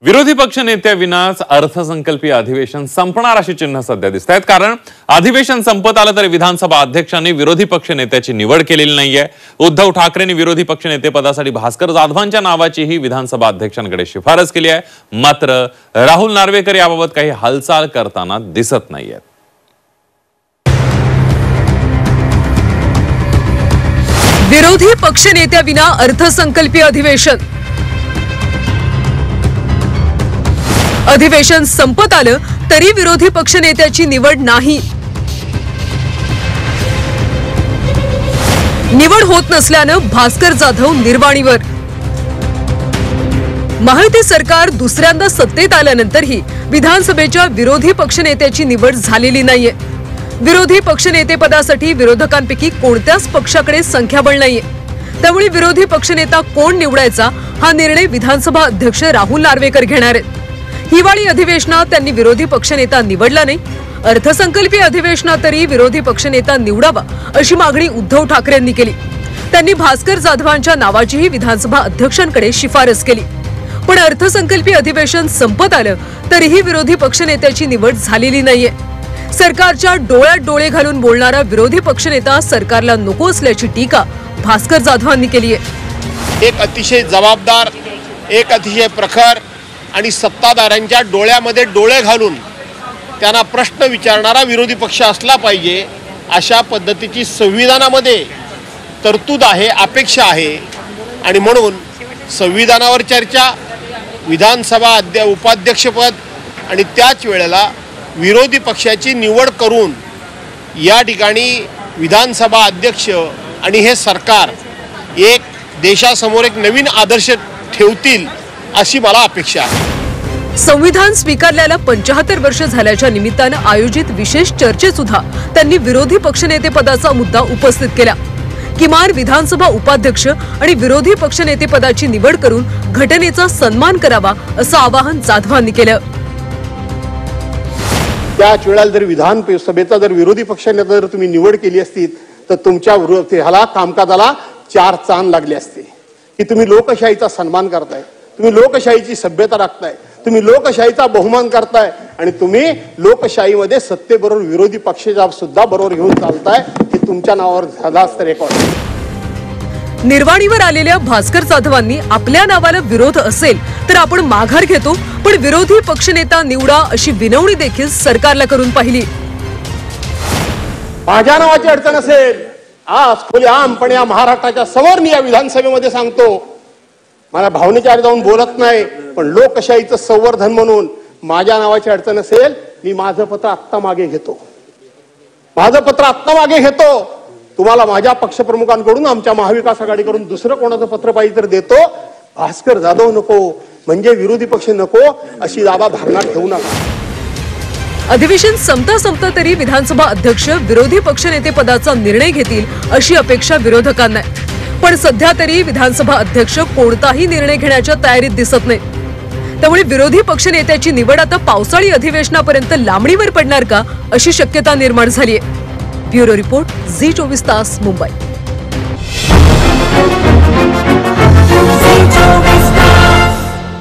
विरोधी पक्ष नेत्याविनाच अर्थसंकल्पीय अधिवेशन संपणार अशी चिन्ह सध्या दिसत आहेत। कारण अधिवेशन संपत आलं तरी विधानसभा अध्यक्षांनी विरोधी पक्ष नेत्याची निवड केलेली नाहीये। उद्धव ठाकरेंनी विरोधी पक्ष नेतेपदासाठी भास्कर जाधवांच्या नावाचीही विधानसभा अध्यक्षांकडे शिफारस केली आहे। मात्र राहुल नार्वेकर याबाबत काही हालचाल करताना दिसत नाहीयेत। विरोधी पक्ष नेत्याविना अर्थसंकल्पीय अधिवेशन संपत आलं तरी विरोधी पक्ष नेत्याची निवड नाही। निवड होत नसल्यानं भास्कर जाधव निर्वाणीवर। महायुती सरकार दुसऱ्यांदा सत्तेत आल्यानंतरही विधानसभेच्या विरोधी पक्षनेत्याची निवड झालेली नाहीये। विरोधी पक्षनेतेपदासाठी विरोधकांपैकी कोणत्याच पक्षाकडे संख्याबळ नाहीये। त्यामुळे विरोधी पक्षनेता कोण निवडायचा हा निर्णय विधानसभा अध्यक्ष राहुल नार्वेकर घेणार आहेत। हिवाळी अधिवेशनात त्यांनी विरोधी पक्षनेता निवडला नाही। अर्थसंकल्पीय अधिवेशनात तरी विरोधी पक्षनेता निवडावा अशी मागणी उद्धव ठाकरेंनी केली। त्यांनी भास्कर जाधवांच्या नावाचीही विधानसभा अध्यक्षांकडे शिफारस केली। पण अर्थसंकल्पीय अधिवेशन संपत आलं तरीही विरोधी पक्षनेत्याची निवड झालेली नाहीये। सरकारच्या डोळ्यात डोळे घालून बोलणारा विरोधी पक्षनेता सरकारला नको असल्याची टीका भास्कर जाधवांनी केली आहे। एक अतिशय जबाबदार, एक अतिशय प्रखर आणि सत्ताधाऱ्यांच्या डोळ्यामध्ये डोळे घालून त्यांना प्रश्न विचारणारा विरोधी पक्ष असला पाहिजे, अशा पद्धतीची संविधानामध्ये तरतूद आहे, अपेक्षा आहे। आणि म्हणून संविधानावर चर्चा, विधानसभा उपाध्यक्षपद आणि त्याच वेळेला विरोधी पक्षाची निवड करून या ठिकाणी विधानसभा अध्यक्ष आणि हे सरकार एक देशासमोर एक नवीन आदर्श ठेवतील अशी मला अपेक्षा आहे। संविधान स्वीकारल्याला 75 वर्ष झाल्याच्या निमित्तानं आयोजित विशेष चर्चेत सुद्धा त्यांनी विरोधी पक्षनेतेपदाचा मुद्दा उपस्थित केला। किमान विधानसभा उपाध्यक्ष आणि विरोधी पक्षनेतेपदाची निवड करून घटनेचा सन्मान करावा असं आवाहन जाधवांनी केलं। त्याच वेळेला जर विधानसभेचा जर विरोधी पक्षनेता जर तुम्ही निवड केली असती तर तुमच्या ह्याला कामकाजाला 4 चांद लागले असते की तुम्ही लोकशाहीचा सन्मान करताय, तुम्ही लोकशाहीची सभ्यता राखताय, तुम्ही लोकशाहीचा बहुमान करताय आणि तुम्ही लोकशाहीमध्ये सत्तेबरोबर विरोधी पक्षाचा सुद्धा बरोबर घेऊन चालताय। हे तुमच्या नावावर झाला असतं रेकॉर्ड। निर्वाणीवर आलेल्या भास्कर जाधवांनी आपल्या नावाला विरोध असेल तर आपण माघार घेतो, पण विरोधी पक्षनेता निवडा अशी विनवणी देखील सरकारला करून पाहिली। माझ्या नावाची अडचण असेल आज खुलेआमपणे या महाराष्ट्राच्या समोर मी या विधानसभेमध्ये सांगतो, मला भावनेच्या जाऊन बोलत नाही, पण लोकशाहीचं संवर्धन म्हणून माझ्या नावाची अडचण असेल, मी माझं पत्र आत्ता मागे घेतो, माझं पत्र आत्ता मागे घेतो। तुम्हाला माझ्या पक्षप्रमुखांकडून, आमच्या महाविकास आघाडीकडून दुसरं कोणाचं पत्र पाहिजे तर देतो। भास्कर जाधव नको म्हणजे विरोधी पक्ष नको अशी दावा धारणा ठेवू नका। अधिवेशन संपता तरी विधानसभा अध्यक्ष विरोधी पक्षनेतेपदाचा निर्णय घेतील अशी अपेक्षा विरोधकांना आहे। पण सध्या तरी विधानसभा अध्यक्ष कोणताही निर्णय घेण्याच्या तयारीत दिसत नाही। त्यामुळे विरोधी पक्षनेत्याची निवड आता पावसाळी अधिवेशनापर्यंत लांबणीवर पडणार का अशी शक्यता निर्माण झाली आहे। ब्युरो रिपोर्ट, झी24 तास, मुंबई।